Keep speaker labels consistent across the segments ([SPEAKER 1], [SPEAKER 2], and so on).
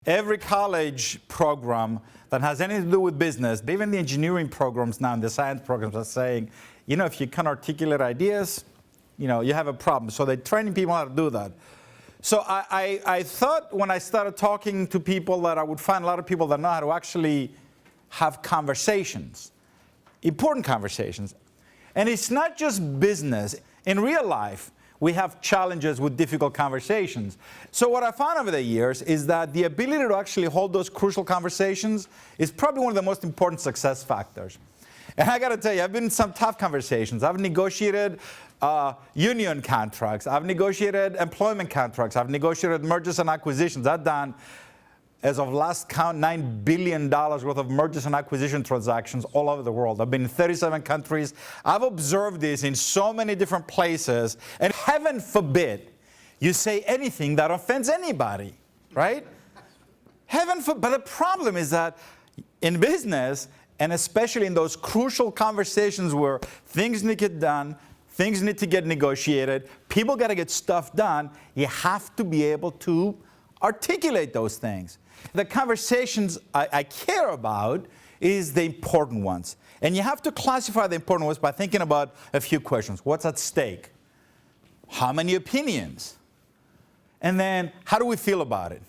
[SPEAKER 1] Every college program that has anything to do with business, even the engineering programs now and the science programs are saying, if you can't articulate ideas, you have a problem. So they're training people how to do that. So I thought when I started talking to people that I would find a lot of people that know how to actually have conversations, important conversations. And it's not just business. In real life, we have challenges with difficult conversations. So what I found over the years is that the ability to actually hold those crucial conversations is probably one of the most important success factors. And I got to tell you, I've been in some tough conversations. I've negotiated union contracts. I've negotiated employment contracts. I've negotiated mergers and acquisitions. I've done, as of last count, $9 billion worth of mergers and acquisition transactions all over the world. I've been in 37 countries. I've observed this in so many different places. And heaven forbid you say anything that offends anybody, right? Heaven forbid. But the problem is that in business, and especially in those crucial conversations where things need to get done, things need to get negotiated, people got to get stuff done, you have to be able to articulate those things. The conversations I care about is the important ones. And you have to classify the important ones by thinking about a few questions. What's at stake? How many opinions? And then, how do we feel about it?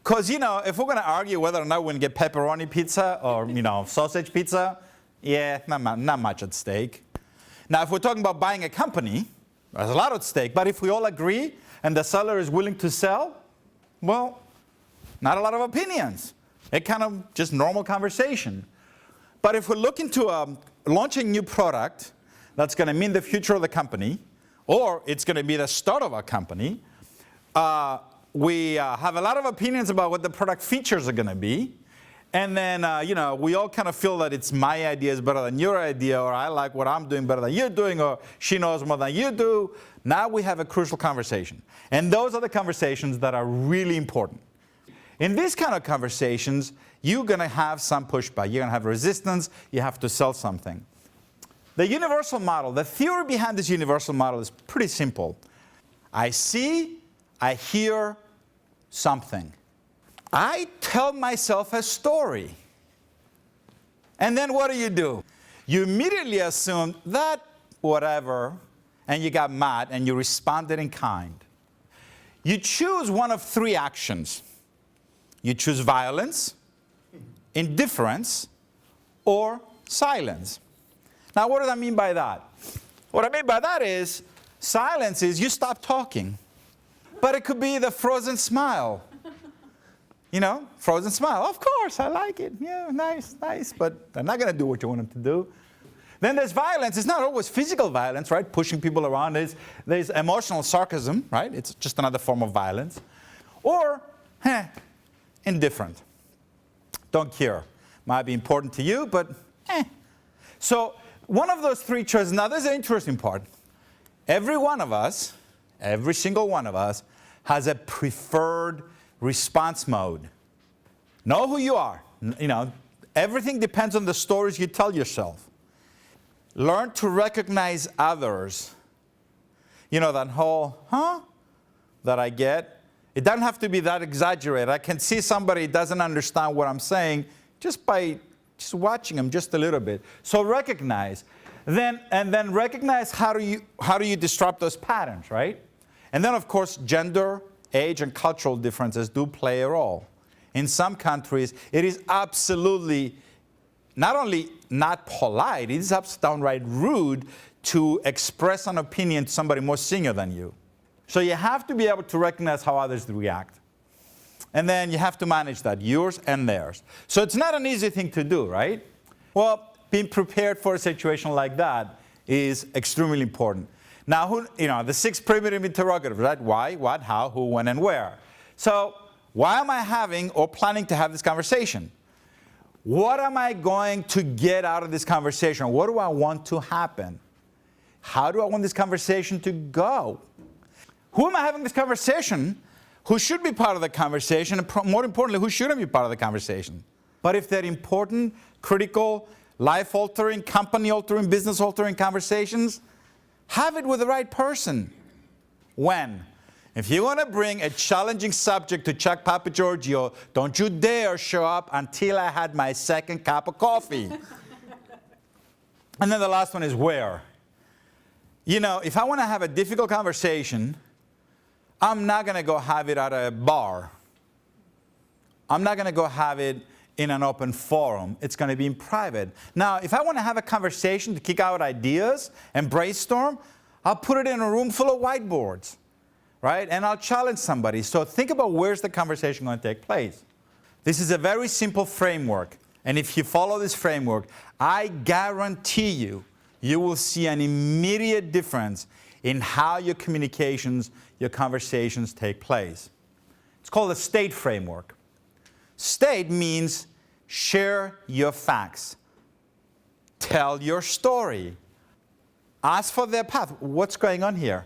[SPEAKER 1] Because, if we're going to argue whether or not we're going to get pepperoni pizza or, sausage pizza, yeah, not much at stake. Now, if we're talking about buying a company, there's a lot at stake. But if we all agree and the seller is willing to sell, well, not a lot of opinions. It kind of just normal conversation. But if we're looking to launch a new product that's going to mean the future of the company, or it's going to be the start of our company, we have a lot of opinions about what the product features are going to be. And then, we all kind of feel that it's my idea is better than your idea, or I like what I'm doing better than you're doing, or she knows more than you do. Now we have a crucial conversation. And those are the conversations that are really important. In these kind of conversations, you're going to have some pushback. You're going to have resistance. You have to sell something. The universal model, the theory behind this universal model is pretty simple. I see, I hear something. I tell myself a story. And then what do? You immediately assume that whatever, and you got mad and you responded in kind. You choose one of three actions. You choose violence, indifference, or silence. Now, what do I mean by that? What I mean by that is silence is you stop talking. But it could be the frozen smile. Frozen smile. Of course, I like it. Yeah, nice. But they're not going to do what you want them to do. Then there's violence. It's not always physical violence, right? Pushing people around. There's emotional sarcasm, right? It's just another form of violence. Or, indifferent. Don't care. Might be important to you, but So one of those three choices. Now, there's an interesting part. Every single one of us, has a preferred response mode. Know who you are. Everything depends on the stories you tell yourself. Learn to recognize others. That whole, that I get. It doesn't have to be that exaggerated. I can see somebody doesn't understand what I'm saying just by watching them just a little bit. So recognize. And then recognize how do you disrupt those patterns, right? And then, of course, gender, age, and cultural differences do play a role. In some countries, it is absolutely not only not polite, it is downright rude to express an opinion to somebody more senior than you. So you have to be able to recognize how others react. And then you have to manage that, yours and theirs. So it's not an easy thing to do, right? Well, being prepared for a situation like that is extremely important. Now, the 6 primitive interrogatives, right? Why, what, how, who, when, and where. So why am I having or planning to have this conversation? What am I going to get out of this conversation? What do I want to happen? How do I want this conversation to go? Who am I having this conversation? Who should be part of the conversation? And more importantly, who shouldn't be part of the conversation? But if they're important, critical, life-altering, company-altering, business-altering conversations, have it with the right person. When? If you want to bring a challenging subject to Chuck Papageorgiou, don't you dare show up until I had my second cup of coffee. And then the last one is where. You know, if I want to have a difficult conversation, I'm not going to go have it at a bar. I'm not going to go have it in an open forum. It's going to be in private. Now, if I want to have a conversation to kick out ideas and brainstorm, I'll put it in a room full of whiteboards, right? And I'll challenge somebody. So think about where's the conversation going to take place. This is a very simple framework. And if you follow this framework, I guarantee you, you will see an immediate difference in how your communications, your conversations take place. It's called a state framework. State means share your facts. Tell your story. Ask for their path. What's going on here?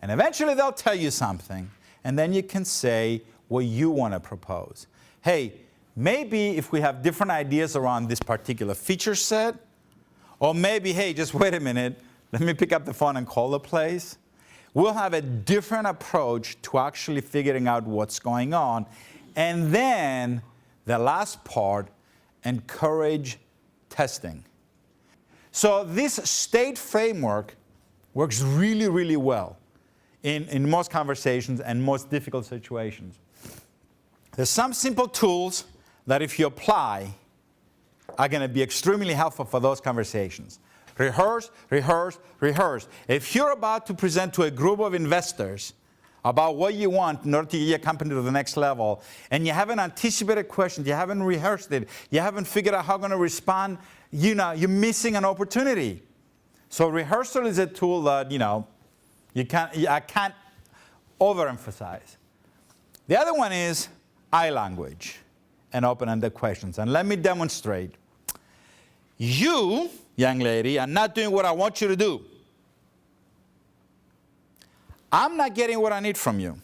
[SPEAKER 1] And eventually they'll tell you something. And then you can say what you want to propose. Hey, maybe if we have different ideas around this particular feature set, or maybe, hey, just wait a minute, let me pick up the phone and call the place. We'll have a different approach to actually figuring out what's going on. And then the last part, encourage testing. So this state framework works really, really well in most conversations and most difficult situations. There's some simple tools that if you apply are going to be extremely helpful for those conversations. Rehearse, rehearse, rehearse. If you're about to present to a group of investors about what you want in order to get your company to the next level, and you haven't anticipated questions, you haven't rehearsed it, you haven't figured out how you're going to respond, you're missing an opportunity. So rehearsal is a tool that, I can't overemphasize. The other one is I language and open-ended questions. And let me demonstrate. You, young lady, are not doing what I want you to do. I'm not getting what I need from you.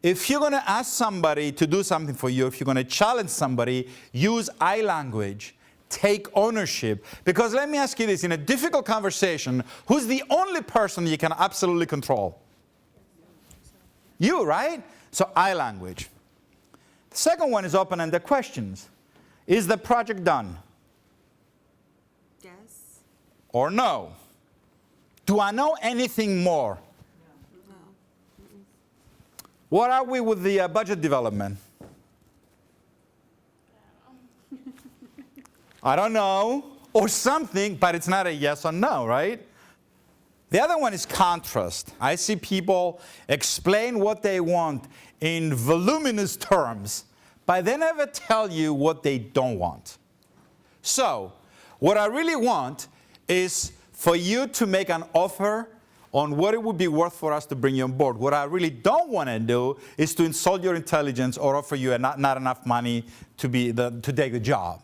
[SPEAKER 1] If you're going to ask somebody to do something for you, if you're going to challenge somebody, use I language. Take ownership. Because let me ask you this, in a difficult conversation, who's the only person you can absolutely control? You, right? So I language. The second one is open-ended questions. Is the project done?
[SPEAKER 2] Yes.
[SPEAKER 1] Or no? Do I know anything more?
[SPEAKER 2] No.
[SPEAKER 1] What are we with the budget development? I don't know, or something, but it's not a yes or no, right? The other one is contrast. I see people explain what they want in voluminous terms, but they never tell you what they don't want. So, what I really want is for you to make an offer on what it would be worth for us to bring you on board. What I really don't want to do is to insult your intelligence or offer you not enough money to take the job.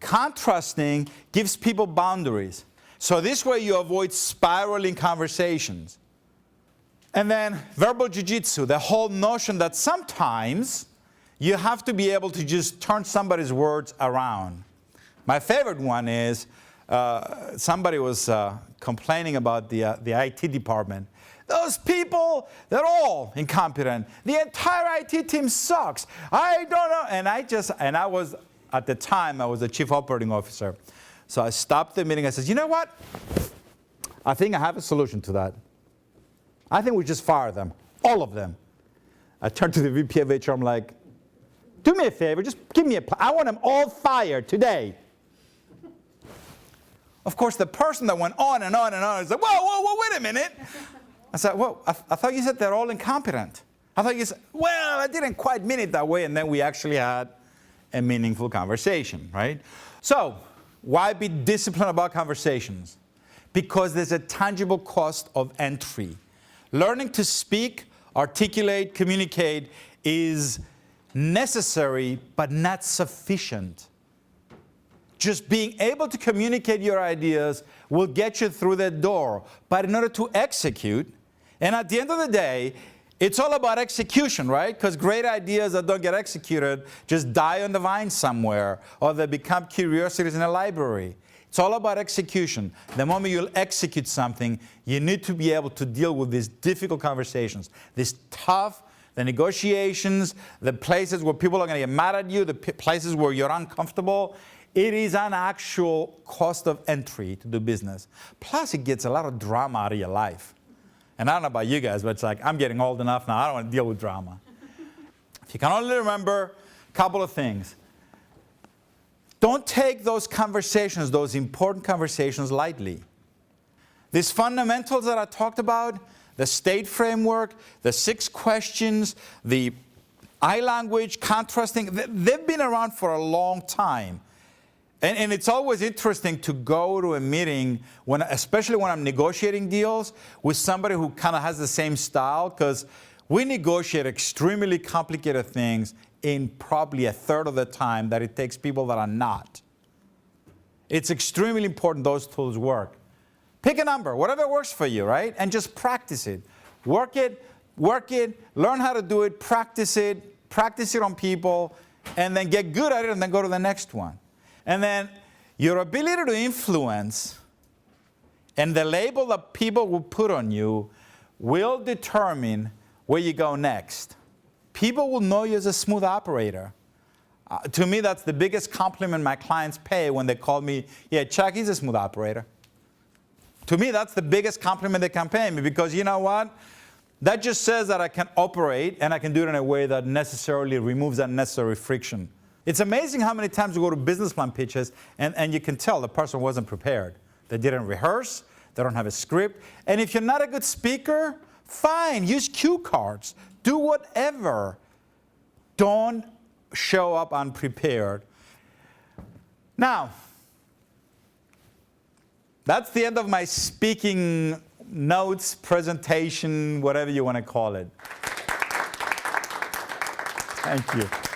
[SPEAKER 1] Contrasting gives people boundaries. So this way you avoid spiraling conversations. And then verbal jiu-jitsu, the whole notion that sometimes you have to be able to just turn somebody's words around. My favorite one is somebody was complaining about the IT department. Those people, they're all incompetent. The entire IT team sucks. I don't know. At the time, I was the chief operating officer. So I stopped the meeting. I said, you know what? I think I have a solution to that. I think we just fire them, all of them. I turned to the VP of HR. I'm like, do me a favor. Just give me I want them all fired today. Of course, the person that went on and on and on is like, whoa, wait a minute. I said, well, I thought you said they're all incompetent. I thought you said, well, I didn't quite mean it that way. And then we actually had a meaningful conversation, right? So, why be disciplined about conversations? Because there's a tangible cost of entry. Learning to speak, articulate, communicate is necessary, but not sufficient. Just being able to communicate your ideas will get you through that door. But in order to execute, and at the end of the day, it's all about execution, right? Because great ideas that don't get executed just die on the vine somewhere, or they become curiosities in a library. It's all about execution. The moment you'll execute something, you need to be able to deal with these difficult conversations, these tough, the negotiations, the places where people are going to get mad at you, the places where you're uncomfortable. It is an actual cost of entry to do business. Plus, it gets a lot of drama out of your life. And I don't know about you guys, but it's like, I'm getting old enough now, I don't want to deal with drama. If you can only remember a couple of things. Don't take those conversations, those important conversations, lightly. These fundamentals that I talked about, the state framework, the 6 questions, the I language, contrasting, they've been around for a long time. And it's always interesting to go to a meeting, especially when I'm negotiating deals, with somebody who kind of has the same style, because we negotiate extremely complicated things in probably a third of the time that it takes people that are not. It's extremely important those tools work. Pick a number, whatever works for you, right? And just practice it. Work it, learn how to do it practice it on people, and then get good at it, and then go to the next one. And then your ability to influence and the label that people will put on you will determine where you go next. People will know you as a smooth operator. To me, that's the biggest compliment my clients pay when they call me, yeah, Chuck, he's a smooth operator. To me, that's the biggest compliment they can pay me, because you know what? That just says that I can operate, and I can do it in a way that necessarily removes unnecessary friction. It's amazing how many times you go to business plan pitches, and you can tell the person wasn't prepared. They didn't rehearse. They don't have a script. And if you're not a good speaker, fine, use cue cards. Do whatever. Don't show up unprepared. Now, that's the end of my speaking notes, presentation, whatever you want to call it. Thank you.